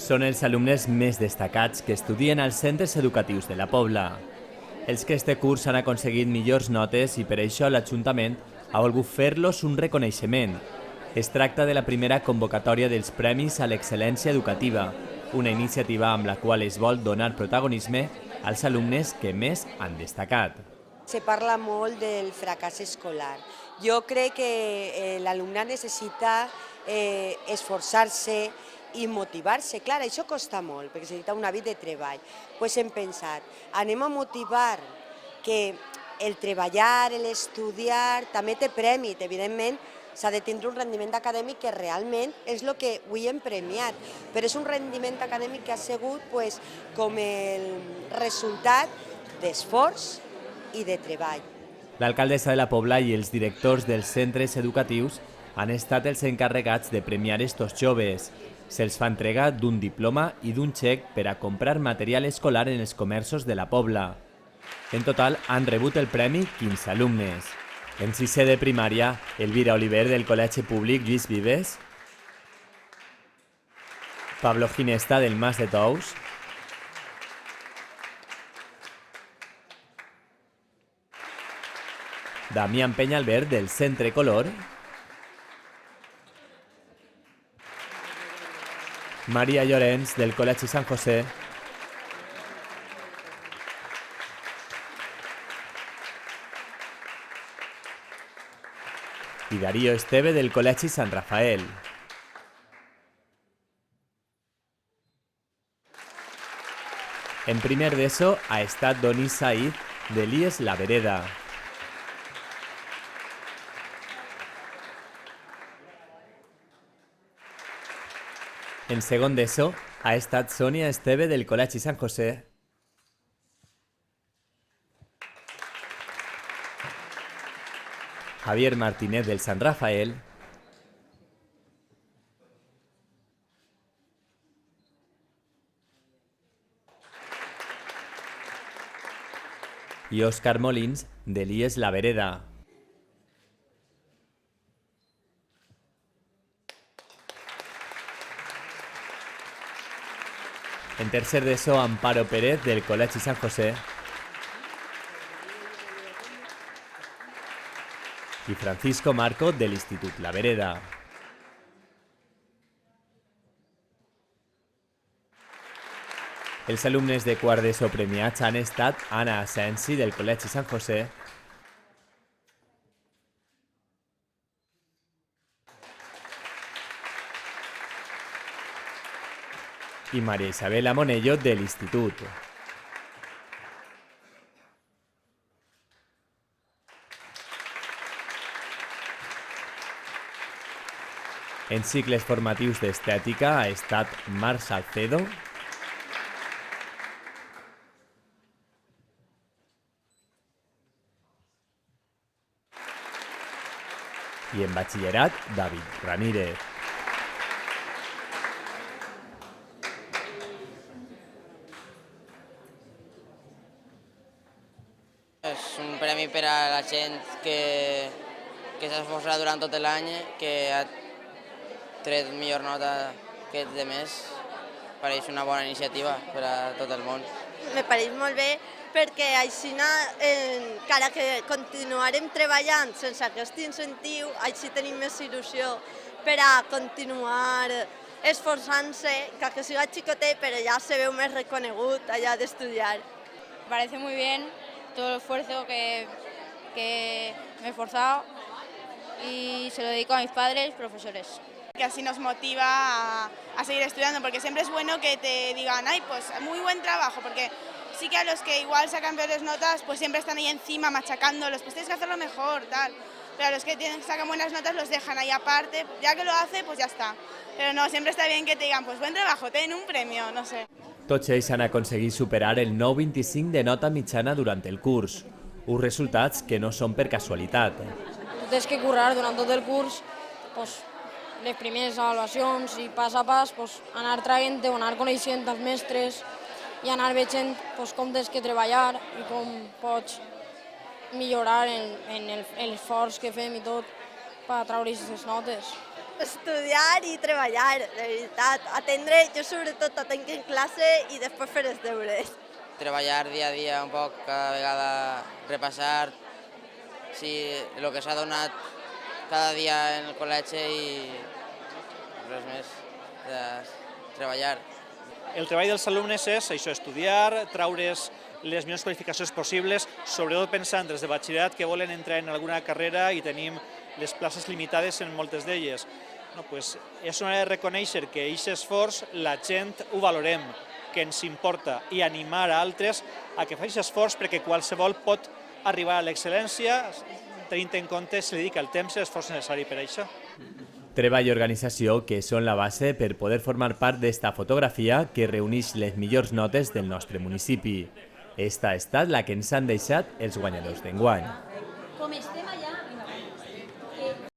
Són els alumnes més destacats que estudien als centres educatius de la Pobla. Els que este curs han aconseguit millors notes i per això l'Ajuntament ha volgut fer-los un reconeixement. Es tracta de la primera convocatòria dels Premis a l'Excel·lència Educativa, una iniciativa amb la qual es vol donar protagonisme als alumnes que més han destacat. Se parla molt del fracàs escolar. Jo crec que l'alumnat necessita esforçar-se i motivar-se. Clar, això costa molt, perquè necessita un hàbit de treball. Doncs hem pensat, anem a motivar que el treballar, l'estudiar, també té prèmit, evidentment, s'ha de tindre un rendiment acadèmic que realment és el que avui hem premiat, però és un rendiment acadèmic que ha sigut com el resultat d'esforç i de treball. L'alcaldessa de la Pobla i els directors dels centres educatius han estat els encarregats de premiar estos joves. Se'ls fa entrega d'un diploma i d'un xec per a comprar material escolar en els comerços de la Pobla. En total han rebut el premi 15 alumnes. En sisè de primària, Elvira Oliver del Col·legi Públic Lluís Vives, Pablo Ginesta del Mas de Tous, Damián Peñalver del Centre Color, Maria Llorenç del Col·legi Sant José i Darío Esteve del Col·legi Sant Rafael. En primer d'ESO ha estat Donis Said de l'IES La Vereda. En segon d'ESO ha estat Sònia Esteve del Col·legi Sant José. Javier Martínez del Sant Rafael. I Òscar Molins de l'IES La Vereda. En tercer d'ESO, Amparo Pérez del Col·legi Sant José i Francisco Marco de l'Institut La Vereda. Els alumnes de quart d'ESO premiats han estat Anna Asensi del Col·legi Sant José i Maria Isabel Amonello de l'Institut. En cicles formatius d'estètica ha estat Marc Salcedo i en batxillerat David Ramírez. És un premi per a la gent que s'ha esforçat durant tot l'any, que ha tret millor nota que els altres. Pareix una bona iniciativa per a tot el món. Me pareix molt bé perquè així, encara que continuarem treballant sense aquest incentiu, així tenim més il·lusió per a continuar esforçant-se, que siga xicotet, però ja se veu més reconegut allà d'estudiar. Me parece muy bien todo el esfuerzo que me he esforzado y se lo dedico a mis padres y profesores. Que así nos motiva a seguir estudiando, porque siempre es bueno que te digan, ay, pues muy buen trabajo, porque sí que a los que igual sacan peores notas, pues siempre están ahí encima machacándolos, pues tienes que hacerlo mejor, tal. Pero a los que sacan buenas notas los dejan ahí aparte, ya que lo hace, pues ya está. Pero no, siempre está bien que te digan, pues buen trabajo, ten un premio, no sé. Tots ells han aconseguit superar el 9,25 de nota mitjana durant el curs, uns resultats que no són per casualitat. Tens que currar durant tot el curs les primeres avaluacions i pas a pas anar traient-te o anar coneixent els mestres i anar veient com tens que treballar i com pots millorar en l'esforç que fem i tot per treure aquestes notes. estudiar i treballar, de veritat. Atendre, jo sobretot atenc en classe i després fer els deures. Treballar dia a dia un poc, cada vegada repassar el que s'ha donat cada dia en el col·legi i res més, treballar. El treball dels alumnes és això, estudiar, traure's les millors qualificacions possibles, sobretot pensant des de batxillerat que volen entrar en alguna carrera i tenim les places limitades en moltes d'elles. És una manera de reconèixer que aquest esforç la gent ho valorem, que ens importa, i animar a altres a que faci esforç perquè qualsevol pot arribar a l'excel·lència tenint en compte si li dedica el temps i l'esforç necessari per a això. Treball i organització que són la base per poder formar part d'esta fotografia que reuneix les millors notes del nostre municipi. Esta ha estat la que ens han deixat els guanyadors d'enguany.